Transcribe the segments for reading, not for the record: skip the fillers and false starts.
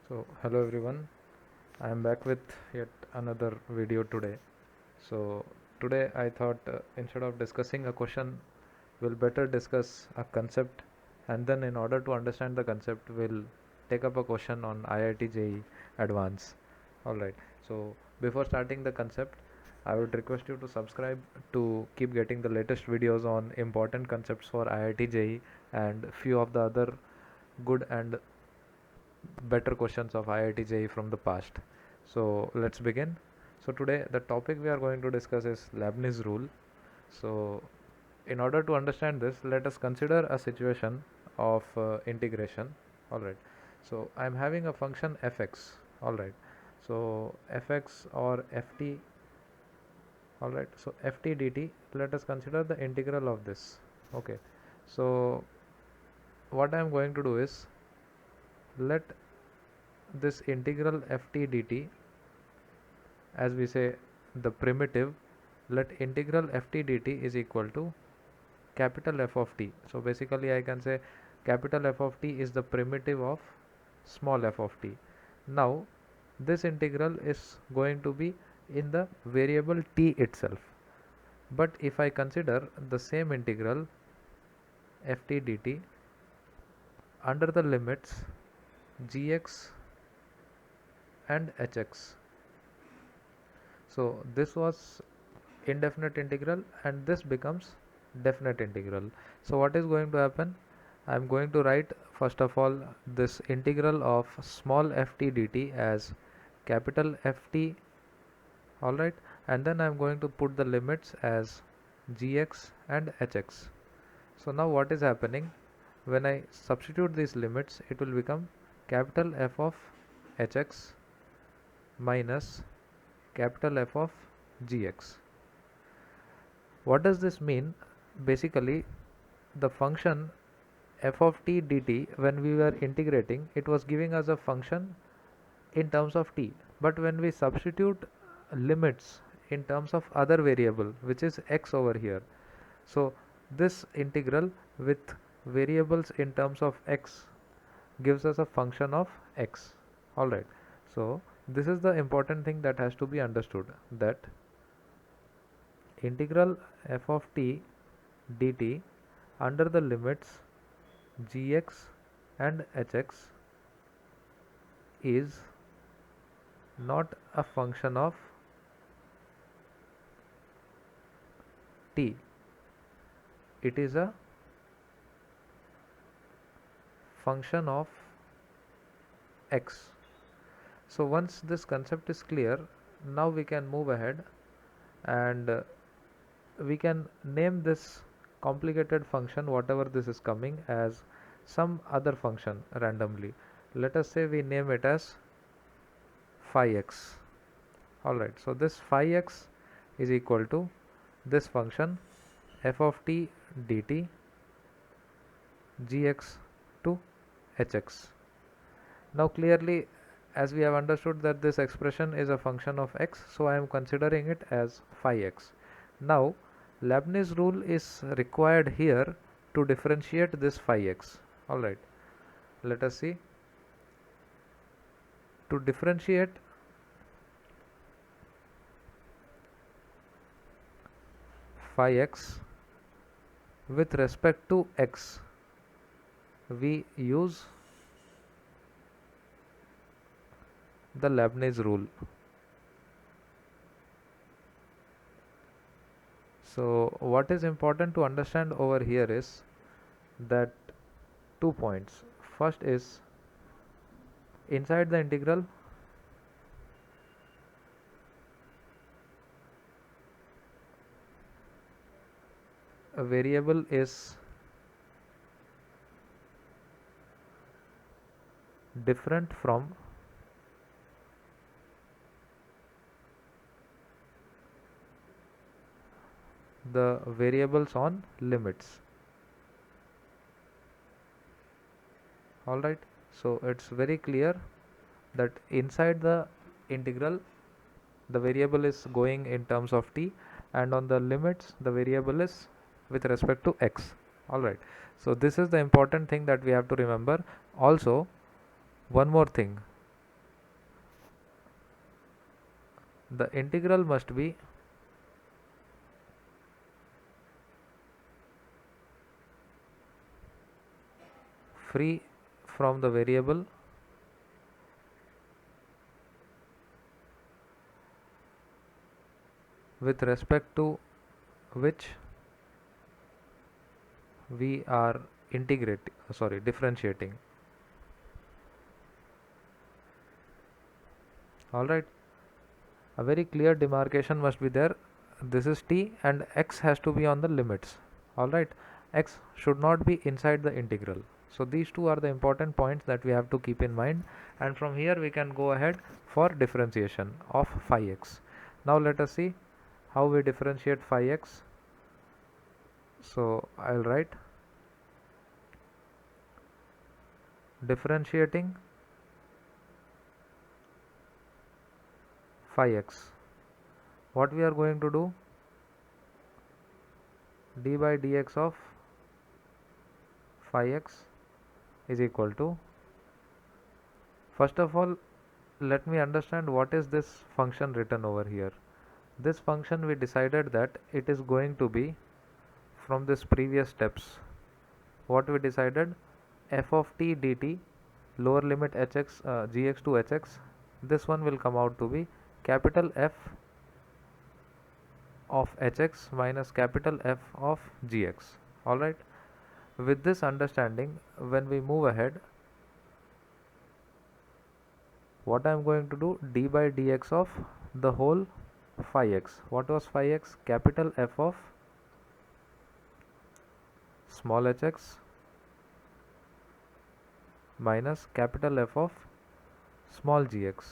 So hello everyone, I am back with yet another video today. So today I thought instead of discussing a question, we'll better discuss a concept, and then in order to understand the concept, we'll take up a question on IIT JEE Advance. Alright, so before starting the concept, I would request you to subscribe to keep getting the latest videos on important concepts for IIT JEE and few of the other good and better questions of IIT JEE from the past. So let's begin. So today the topic we are going to discuss is Leibniz rule. So in order to understand this, let us consider a situation of integration. All right. So I'm having a function fx. All right. So fx or ft. All right. So ft dt. Let us consider the integral of this. Okay. So what I'm going to do is let this integral ft dt, as we say the primitive, let integral ft dt is equal to capital F of t. So basically I can say capital F of t is the primitive of small f of t. Now this integral is going to be in the variable t itself, but if I consider the same integral ft dt under the limits gx and hx. So this was indefinite integral and this becomes definite integral. So what is going to happen? I am going to write first of all this integral of small ft dt as capital Ft, alright, and then I am going to put the limits as gx and hx. So now what is happening? When I substitute these limits, it will become capital F of hx minus capital F of gx. What does this mean? Basically, the function f of t dt, when we were integrating, it was giving us a function in terms of t, but when we substitute limits in terms of other variable, which is x over here, so this integral with variables in terms of x gives us a function of x. Alright, so this is the important thing that has to be understood, that integral f of t dt under the limits gx and hx is not a function of t, it is a function of x. So once this concept is clear, now we can move ahead and we can name this complicated function, whatever this is coming, as some other function randomly. Let us say we name it as phi x. Alright, so this phi x is equal to this function f of t dt gx to hx. Now clearly, as we have understood that this expression is a function of x, so I am considering it as phi x. Now Leibniz rule is required here to differentiate this phi x. Alright, let us see. To differentiate phi x with respect to x, we use the Leibniz rule. So what is important to understand over here is that 2 points. First is inside the integral a variable is different from the variables on limits. Alright, so it's very clear that inside the integral the variable is going in terms of t, and on the limits the variable is with respect to x. Alright, so this is the important thing that we have to remember. Also, one more thing, the integral must be free from the variable with respect to which we are differentiating. Alright, a very clear demarcation must be there. This is t and x has to be on the limits. Alright, x should not be inside the integral. So these two are the important points that we have to keep in mind, and from here we can go ahead for differentiation of phi x. Now let us see how we differentiate phi x. So I'll write differentiating phi x. What we are going to do, d by dx of phi x is equal to, first of all let me understand what is this function written over here. This function, we decided that it is going to be from this previous steps. What we decided, f of t dt, lower limit hx gx to hx, this one will come out to be capital F of hx minus capital F of gx. Alright, with this understanding, when we move ahead, what I am going to do, d by dx of the whole phi x. What was phi x? Capital F of small hx minus capital F of small gx.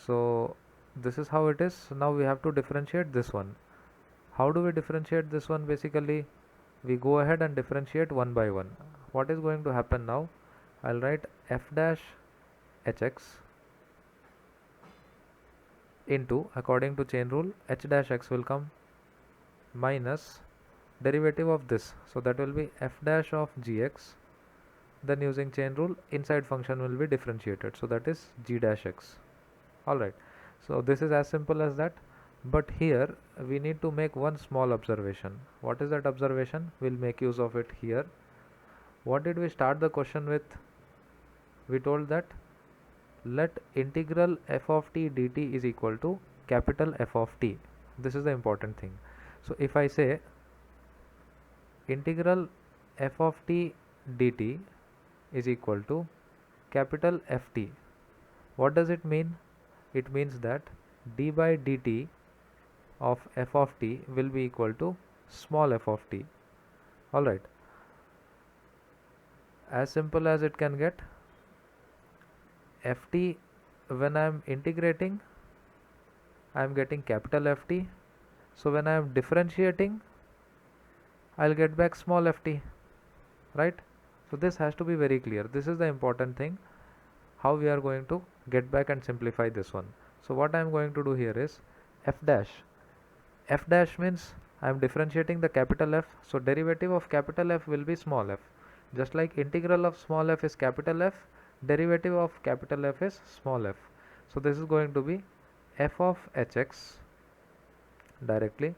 So this is how it is. Now we have to differentiate this one. How do we differentiate this one? Basically, we go ahead and differentiate one by one. What is going to happen now? I'll write f dash hx into, according to chain rule, h dash x will come minus derivative of this, so that will be f dash of gx, then using chain rule, inside function will be differentiated, so that is g dash x. Alright, so this is as simple as that, but here we need to make one small observation. What is that observation? We'll make use of it here. What did we start the question with? We told that let integral f of t dt is equal to capital F of t. This is the important thing. So if I say integral f of t dt is equal to capital Ft, what does it mean? It means that d by dt of f of t will be equal to small f of t. Alright, as simple as it can get. Ft, when I am integrating, I am getting capital Ft. So when I am differentiating, I'll get back small ft, right? So this has to be very clear. This is the important thing, how we are going to get back and simplify this one. So what I am going to do here is f dash. F dash means I am differentiating the capital F, so derivative of capital F will be small f. Just like integral of small f is capital F, derivative of capital F is small f. So this is going to be f of hx directly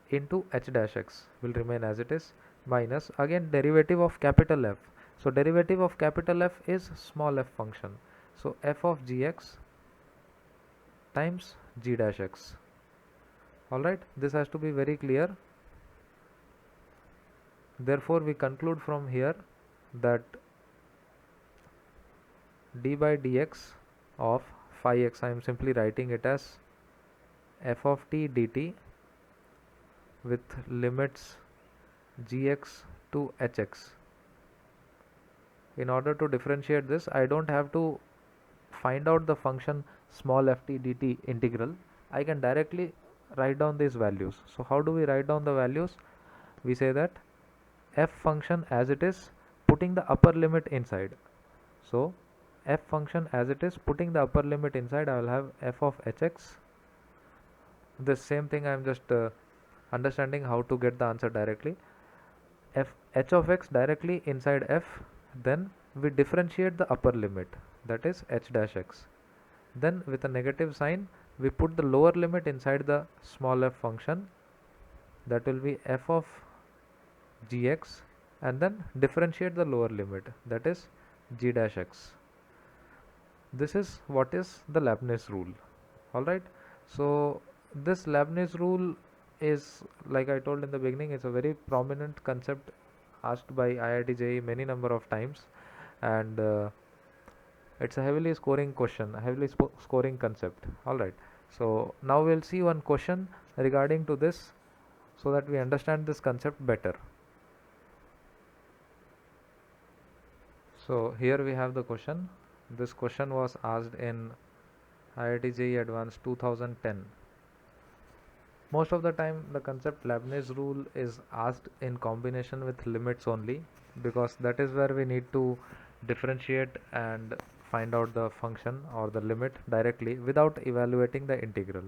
into h dash x will remain as it is, minus again derivative of capital F. So derivative of capital F is small f function. So f of gx times g dash x. Alright, this has to be very clear. Therefore we conclude from here that d by dx of phi x, I am simply writing it as f of t dt with limits gx to hx. In order to differentiate this, I don't have to find out the function small ft dt integral. I can directly write down these values. So how do we write down the values? We say that f function as it is, putting the upper limit inside. So f function as it is, putting the upper limit inside, I will have f of hx. The same thing I am just understanding how to get the answer directly. H of x directly inside f, then we differentiate the upper limit, that is h dash x. Then with a negative sign we put the lower limit inside the small f function, that will be f of gx, and then differentiate the lower limit, that is g dash x. This is what is the Leibniz rule. Alright, so this Leibniz rule is, like I told in the beginning, it's a very prominent concept asked by IIT JEE many number of times, and it's a heavily scoring question, a heavily scoring concept. Alright, so now we'll see one question regarding to this so that we understand this concept better. So here we have the question. This question was asked in IIT JEE Advanced 2010. Most of the time the concept Leibniz rule is asked in combination with limits only, because that is where we need to differentiate and find out the function or the limit directly without evaluating the integral.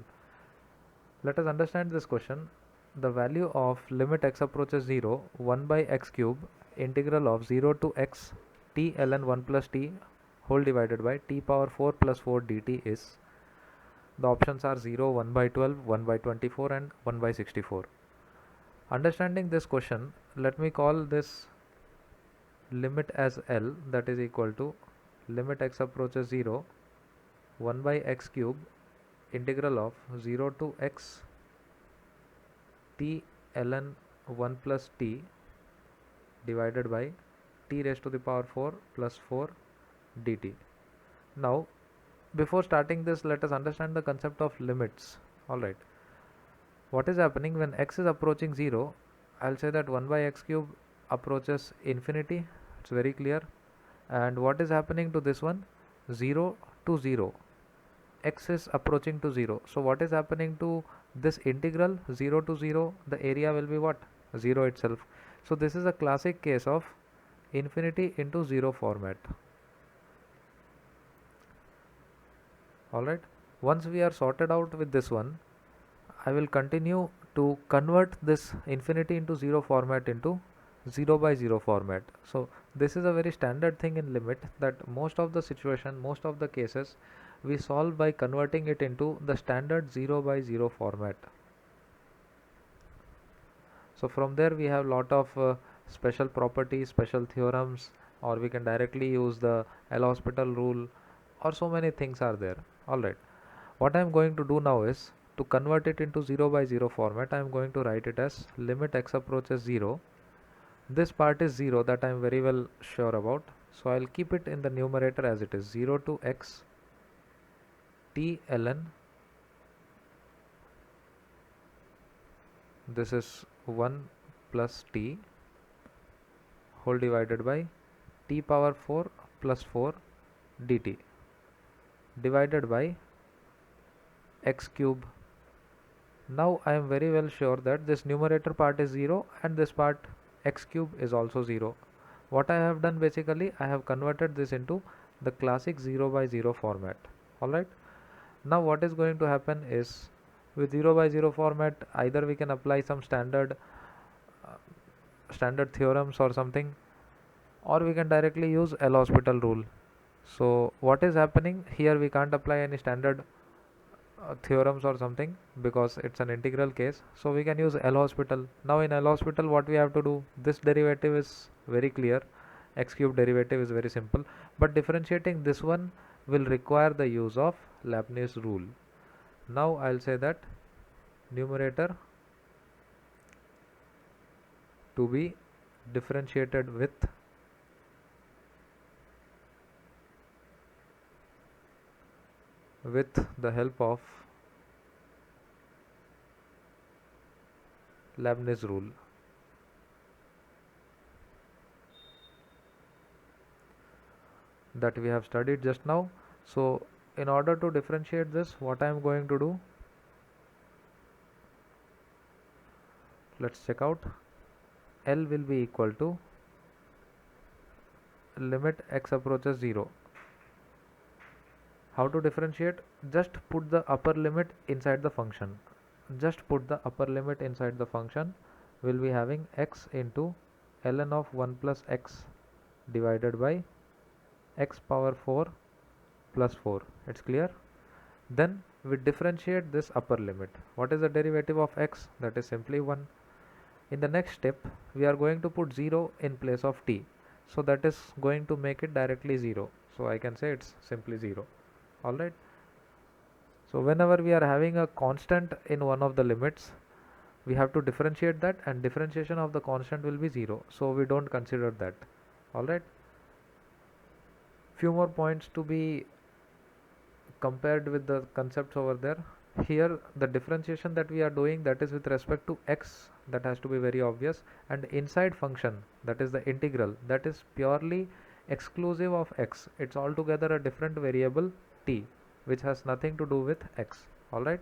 Let us understand this question. The value of limit x approaches 0, 1 by x cube integral of 0 to x t ln 1 plus t whole divided by t power 4 plus 4 dt is. The options are 0, 1 by 12, 1 by 24 and 1 by 64. Understanding this question, let me call this limit as L, that is equal to limit x approaches 0, 1 by x cube integral of 0 to x t ln 1 plus t divided by t raised to the power 4 plus 4 dt. Now before starting this, let us understand the concept of limits. Alright, what is happening when x is approaching 0? I'll say that 1 by x cube approaches infinity, it's very clear. And what is happening to this one? 0 to 0, x is approaching to 0. So what is happening to this integral 0 to 0? The area will be what? 0 itself. So this is a classic case of infinity into 0 format. Alright, once we are sorted out with this one, I will continue to convert this infinity into 0 format into 0 by 0 format. So this is a very standard thing in limit, that most of the situation, most of the cases we solve by converting it into the standard 0 by 0 format. So from there we have lot of special properties, special theorems, or we can directly use the L'Hospital rule, or so many things are there. Alright, what I am going to do now is to convert it into 0 by 0 format. I am going to write it as limit x approaches 0. This part is 0, that I am very well sure about. So I will keep it in the numerator as it is, 0 to x t ln, this is 1 plus t whole divided by t power 4 plus 4 dt divided by x cube. Now I am very well sure that this numerator part is 0 and this part x cube is also 0. What I have done, basically I have converted this into the classic 0 by 0 format. Alright, now what is going to happen is, with 0 by 0 format, either we can apply some standard theorems or something, or we can directly use L'Hospital rule. So what is happening here, we can't apply any standard theorems or something because it's an integral case, so we can use L'Hospital. Now in L'Hospital, what we have to do, this derivative is very clear, x cube derivative is very simple, but differentiating this one will require the use of Leibniz rule. Now I'll say that numerator to be differentiated with the help of Leibniz rule. That we have studied just now. So in order to differentiate this, what I am going to do, let's check out. L will be equal to limit x approaches 0. How to differentiate? Just put the upper limit inside the function. Just put the upper limit inside the function. We'll be having x into ln of 1 plus x divided by x power 4 plus 4. It's clear? Then we differentiate this upper limit. What is the derivative of x? That is simply 1. In the next step, we are going to put 0 in place of t. So that is going to make it directly 0. So I can say it's simply 0. Alright. So whenever we are having a constant in one of the limits, we have to differentiate that, and differentiation of the constant will be 0. So we don't consider that. Alright. Few more points to be compared with the concepts over there. Here the differentiation that we are doing, that is with respect to x, that has to be very obvious, and inside function, that is the integral, that is purely exclusive of x. It's altogether a different variable t, which has nothing to do with x. Alright,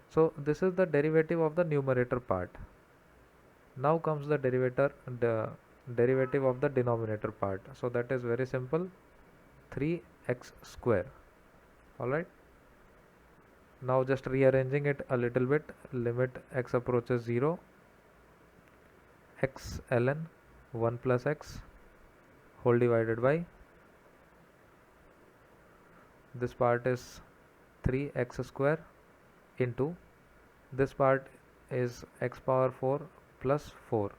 so this is the derivative of the numerator part. Now comes the derivative of the denominator part. So that is very simple, 3x square. Alright, now just rearranging it a little bit, limit x approaches 0, x ln 1 plus x whole divided by, this part is 3x square into, this part is x power 4 plus 4.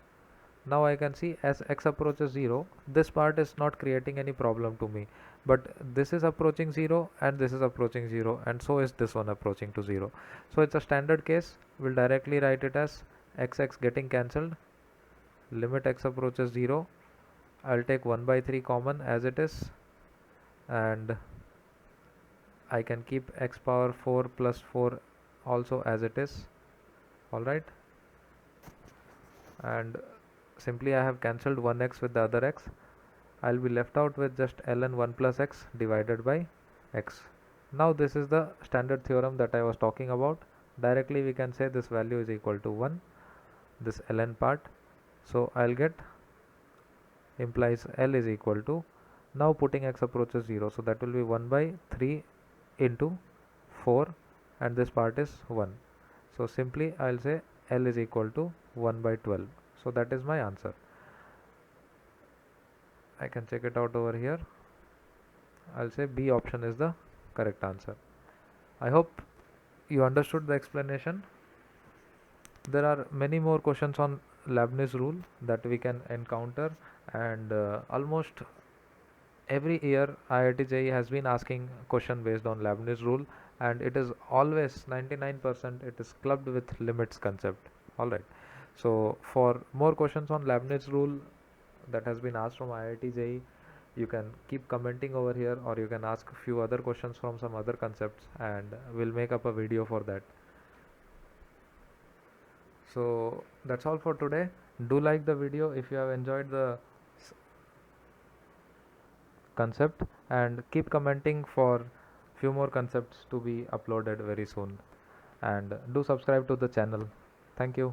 Now I can see as x approaches 0, this part is not creating any problem to me, but this is approaching 0 and this is approaching 0, and so is this one approaching to 0. So it's a standard case. We'll directly write it as x getting cancelled, limit x approaches 0. I'll take 1 by 3 common as it is, and I can keep x power 4 plus 4 also as it is. Alright, and simply I have cancelled 1x with the other x. I'll be left out with just ln 1 plus x divided by x. Now this is the standard theorem that I was talking about. Directly we can say this value is equal to 1, this ln part. So I'll get, implies L is equal to, now putting x approaches 0, so that will be 1 by 3 into 4, and this part is 1. So simply I'll say L is equal to 1 by 12. So that is my answer. I can check it out over here. I'll say B option is the correct answer. I hope you understood the explanation. There are many more questions on Leibniz rule that we can encounter, and almost every year IIT JEE has been asking question based on Leibniz rule, and it is always 99% it is clubbed with limits concept. Alright, so for more questions on Leibniz rule that has been asked from IIT JEE, you can keep commenting over here, or you can ask a few other questions from some other concepts, and we'll make up a video for that. So that's all for today. Do like the video if you have enjoyed the concept, and keep commenting for few more concepts to be uploaded very soon, and do subscribe to the channel. Thank you.